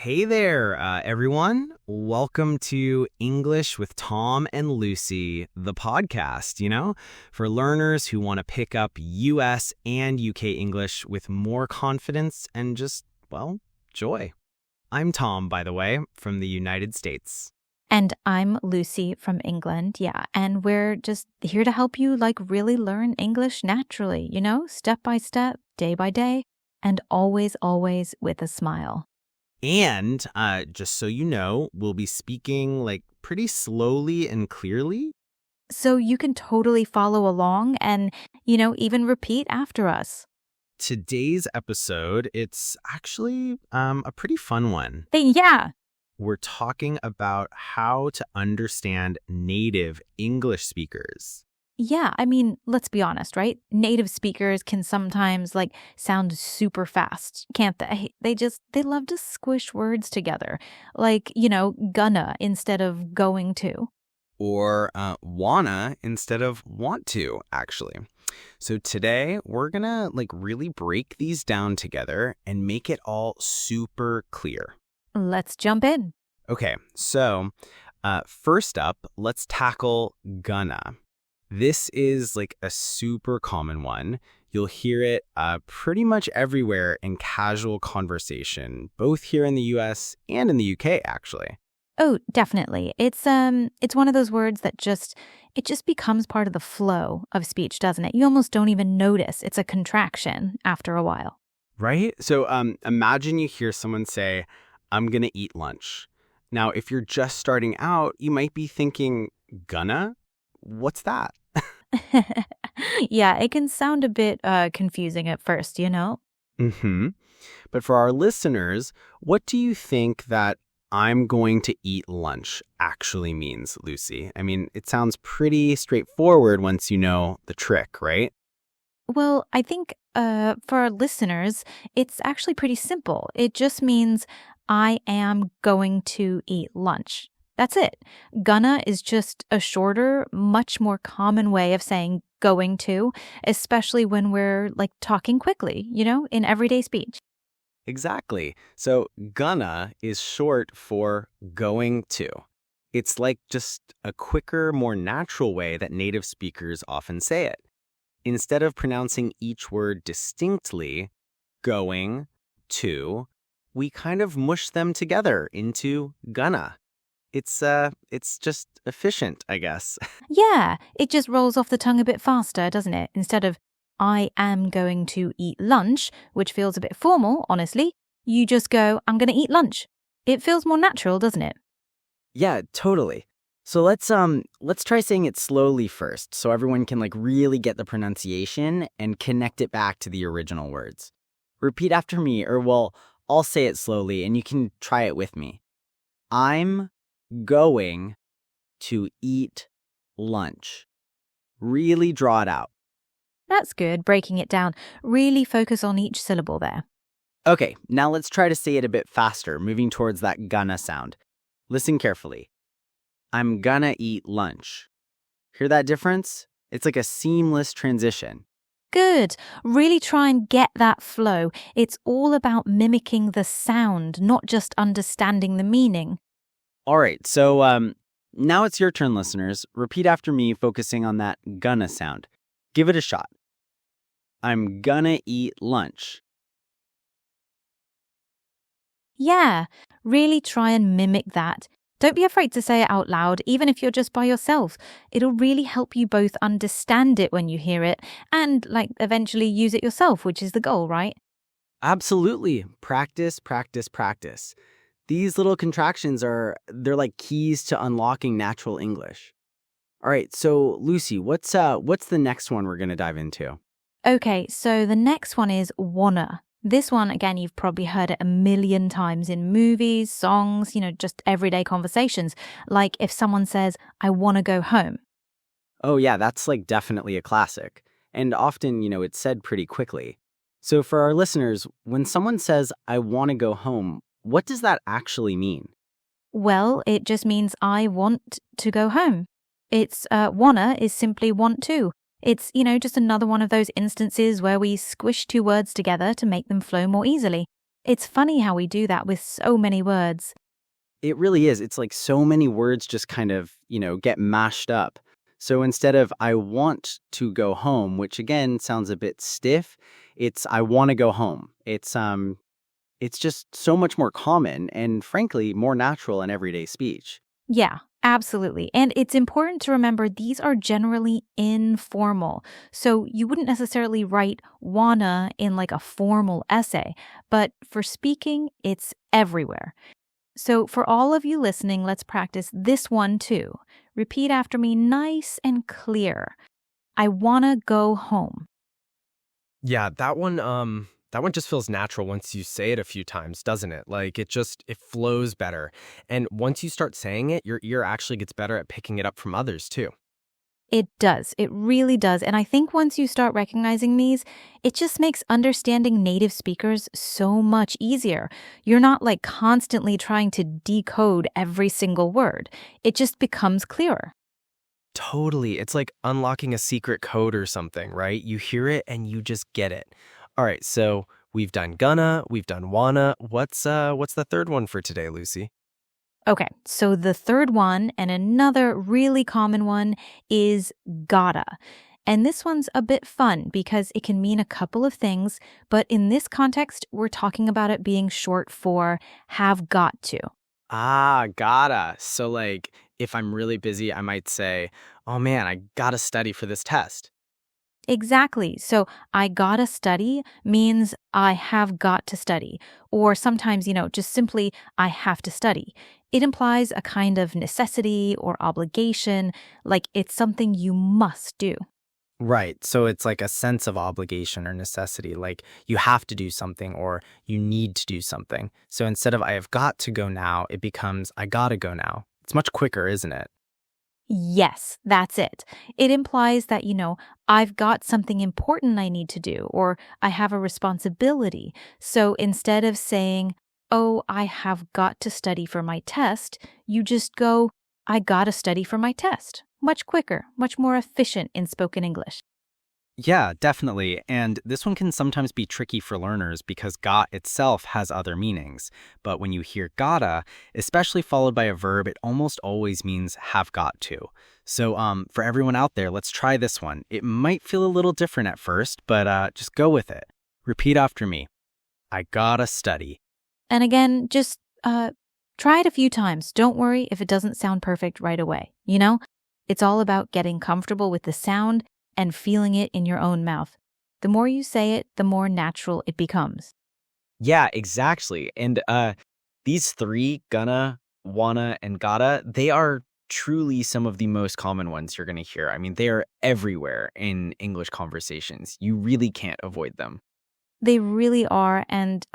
Hey there, everyone. Welcome to English with Tom and Lucy, the podcast, for learners who want to pick up US and UK English with more confidence and just, joy. I'm Tom, by the way, from the United States. And I'm Lucy from England, yeah. And we're just here to help you really learn English naturally, step by step, day by day, and always, always with a smile. And just so you know, we'll be speaking pretty slowly and clearly. So you can totally follow along and, even repeat after us. Today's episode, it's actually a pretty fun one. Yeah. We're talking about how to understand native English speakers. Yeah, let's be honest, right? Native speakers can sometimes sound super fast, can't they? They love to squish words together. Gonna instead of going to. Or wanna instead of want to, actually. So today we're gonna really break these down together and make it all super clear. Let's jump in. Okay, so first up, let's tackle gonna. This is a super common one. You'll hear it pretty much everywhere in casual conversation, both here in the US and in the UK, actually. Oh, definitely. It's one of those words that just becomes part of the flow of speech, doesn't it? You almost don't even notice it's a contraction after a while. Right? So imagine you hear someone say, "I'm gonna eat lunch." Now, if you're just starting out, you might be thinking, "Gonna? What's that?" Yeah, it can sound a bit confusing at first, Mm-hmm. But for our listeners, what do you think that "I'm going to eat lunch" actually means, Lucy? It sounds pretty straightforward once you know the trick, right? Well, I think for our listeners, it's actually pretty simple. It just means I am going to eat lunch. That's it. Gonna is just a shorter, much more common way of saying going to, especially when we're talking quickly, in everyday speech. Exactly. So gonna is short for going to. It's just a quicker, more natural way that native speakers often say it. Instead of pronouncing each word distinctly, going to, we kind of mush them together into gonna. It's just efficient, I guess. Yeah, it just rolls off the tongue a bit faster, doesn't it? Instead of I am going to eat lunch, which feels a bit formal, honestly, you just go, I'm going to eat lunch. It feels more natural, doesn't it? Yeah, totally. So let's try saying it slowly first so everyone can really get the pronunciation and connect it back to the original words. Repeat after me, or I'll say it slowly and you can try it with me. I'm going to eat lunch. Really draw it out. That's good, breaking it down. Really focus on each syllable there. Okay, now let's try to say it a bit faster, moving towards that gonna sound. Listen carefully. I'm gonna eat lunch. Hear that difference? It's like a seamless transition. Good. Really try and get that flow. It's all about mimicking the sound, not just understanding the meaning. All right, so now it's your turn, listeners. Repeat after me, focusing on that gonna sound. Give it a shot. I'm gonna eat lunch. Yeah, really try and mimic that. Don't be afraid to say it out loud, even if you're just by yourself. It'll really help you both understand it when you hear it and, eventually use it yourself, which is the goal, right? Absolutely. Practice, practice, practice. These little contractions they're like keys to unlocking natural English. All right, so Lucy, what's the next one we're going to dive into? Okay, so the next one is wanna. This one, again, you've probably heard it a million times in movies, songs, just everyday conversations. Like if someone says, I want to go home. Oh yeah, that's definitely a classic. And often, it's said pretty quickly. So for our listeners, when someone says, I want to go home, what does that actually mean? Well, it just means I want to go home. It's wanna is simply want to. It's, just another one of those instances where we squish two words together to make them flow more easily. It's funny how we do that with so many words. It really is. It's like so many words just kind of, get mashed up. So instead of I want to go home, which again sounds a bit stiff, it's I want to go home. It's just so much more common and frankly more natural in everyday speech. Yeah, absolutely. And it's important to remember these are generally informal. So you wouldn't necessarily write wanna in like a formal essay, but for speaking, it's everywhere. So for all of you listening, let's practice this one too. Repeat after me nice and clear. I wanna go home. Yeah, that one just feels natural once you say it a few times, doesn't it? Like it flows better. And once you start saying it, your ear actually gets better at picking it up from others too. It does. It really does. And I think once you start recognizing these, it just makes understanding native speakers so much easier. You're not like constantly trying to decode every single word. It just becomes clearer. Totally. It's like unlocking a secret code or something, right? You hear it and you just get it. All right, so we've done gonna, we've done wanna. What's the third one for today, Lucy? Okay, so the third one, and another really common one, is gotta. And this one's a bit fun because it can mean a couple of things, but in this context, we're talking about it being short for have got to. Ah, gotta. So, like, if I'm really busy, I might say, oh man, I gotta study for this test. Exactly. So I gotta study means I have got to study. Or sometimes, just simply I have to study. It implies a kind of necessity or obligation, like it's something you must do. Right. So it's like a sense of obligation or necessity, like you have to do something or you need to do something. So instead of I have got to go now, it becomes I gotta go now. It's much quicker, isn't it? Yes, that's it. It implies that, I've got something important I need to do, or I have a responsibility. So instead of saying, oh, I have got to study for my test, you just go, I gotta study for my test. Much quicker, much more efficient in spoken English. Yeah, definitely. And this one can sometimes be tricky for learners because got itself has other meanings. But when you hear gotta, especially followed by a verb, it almost always means have got to. So for everyone out there, let's try this one. It might feel a little different at first, but just go with it. Repeat after me. I gotta study. And again, just try it a few times. Don't worry if it doesn't sound perfect right away. It's all about getting comfortable with the sound and feeling it in your own mouth. The more you say it, the more natural it becomes. Yeah, exactly. And these three, gonna, wanna, and gotta, they are truly some of the most common ones you're going to hear. I mean, they are everywhere in English conversations. You really can't avoid them. They really are. And,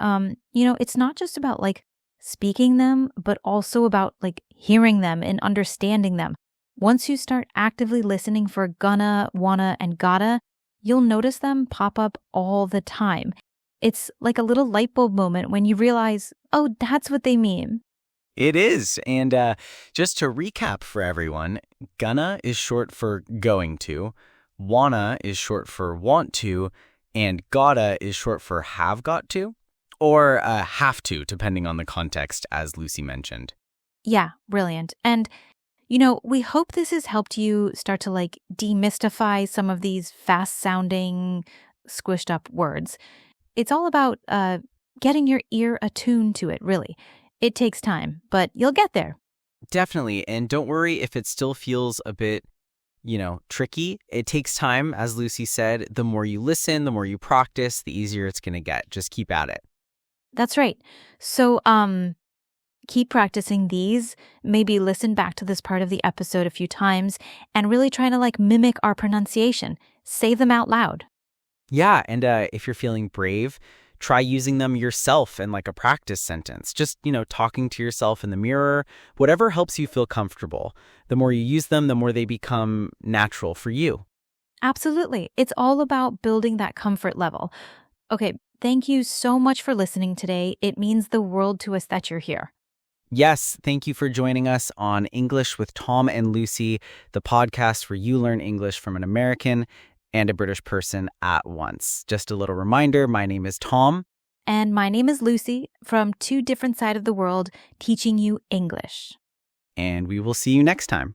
it's not just about like speaking them, but also about like hearing them and understanding them. Once you start actively listening for gonna, wanna, and gotta, you'll notice them pop up all the time. It's like a little light bulb moment when you realize, oh, that's what they mean. It is. And just to recap for everyone, gonna is short for going to, wanna is short for want to, and gotta is short for have got to, or have to, depending on the context, as Lucy mentioned. Yeah, brilliant. And we hope this has helped you start to like demystify some of these fast sounding, squished up words. It's all about getting your ear attuned to it, really. It takes time, but you'll get there. Definitely. And don't worry if it still feels a bit, tricky. It takes time. As Lucy said, the more you listen, the more you practice, the easier it's going to get. Just keep at it. That's right. So, keep practicing these. Maybe listen back to this part of the episode a few times and really try to like mimic our pronunciation. Say them out loud. Yeah. And if you're feeling brave, try using them yourself in like a practice sentence. Just, talking to yourself in the mirror, whatever helps you feel comfortable. The more you use them, the more they become natural for you. Absolutely. It's all about building that comfort level. Okay. Thank you so much for listening today. It means the world to us that you're here. Yes, thank you for joining us on English with Tom and Lucy, the podcast where you learn English from an American and a British person at once. Just a little reminder, my name is Tom. And my name is Lucy from two different sides of the world teaching you English. And we will see you next time.